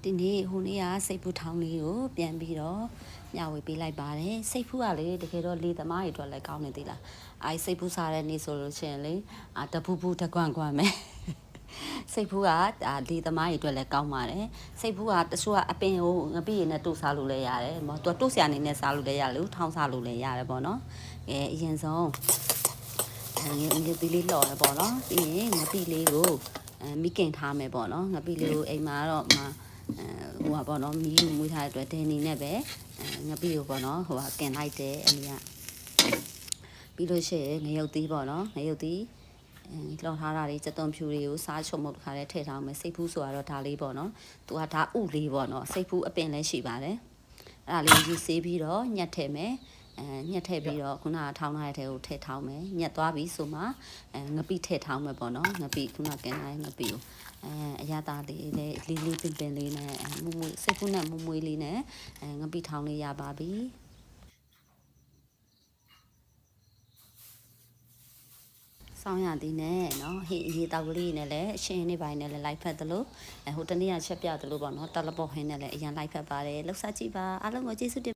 ဒီနေ့ဟိုနေ့ကစိတ်ဖူးထောင်းလေးကိုပြန်ပြီးတော့ညဝေပေးလိုက်ပါတယ်စိတ်ဖူးကလေတကယ်တော့လေသမားတွေအတွက်လည်းကောင်းနေသေးလားစိတ်ဖူးစားတဲ့နေ့ဆိုလို့ရှိရင်လေတပူပူတကွန့်ကွန့်မယ်စိတ်ဖူးကလေသမားတွေအတွက်လည်းကောင်းပါတယ်စိတ်ဖူးကတချို့ကအပင်ကိုငပိရည်နဲ့တို့စားလို့လည်းရတယ်သူကတို့ဆရာနေနဲ့စားလို့လည်းရလို့ထောင်းစားလို့လည်းရတယ်ပေါ့နော်အရင်ဆုံးငါပီလေးလော်ရပေါ့နော်ပြီးရင်ငပိလေးကိုမိခင်ထားမယ်ပေါ့နော်ငပိလေးကိုအိမ်မှာတော့ဟိုပေါ့နော်မီးမွေးထားတဲ့အတွက်ဒဲနေနဲ့ပဲငပိကိုပေါ့နော်ကင်လိုက်တယ်အမေကပြီးလို့ရှိရင်ငရုတ်သီးပေါ့နော်ငရုတ်သီးလော်ထားတာတွေစက်သွန်ဖြူတွေကိုစားချုံមុတ်ထားတဲ့ထည့်ထားမယ်စိတ်ဖူးဆိုတော့ဒါလေးပေါ့နော်သူကဒါဥလေးပေါ့နော်စိတ်ဖူးအပင်လည်းရှိပါတယ်အဲ့ဒါလေးရေးဆေးပြီးတော့ညှက်ထည့်မယ်ညှက်ထည့်ပြီးတော့ခုနကထောင်းထားတဲ့ထဲကိုထည့်ထောင်းမယ်ညှက်သွားပြီဆိုမှငပိထည့်ထောင်းမယ်ပေါ့နော်ငပိခုနကင်လိုက်ငပိကိုအရသာလေးလေးပင်ပင်လေးနဲ့မွေးစိတ်ဖူးနဲ့မွေးလေးနဲ့ငပိထောင်းလေးရပါပြီဆောင်းရသည်နဲ့နော်ဟေးအရေးတောက်ကလေးနဲ့လည်းအရှင်နေပိုင်းနဲ့လည်းလိုက်ဖက်သလိုဟိုတနေ့ကချက်ပြသလိုပေါ့နော်တလပေါ်ဟင်းနဲ့လည်းအရင်လိုက်ဖက်ပါတယ်လှုပ်ရှားကြည့်ပါအားလုံးကိုကျေးဇူးတင်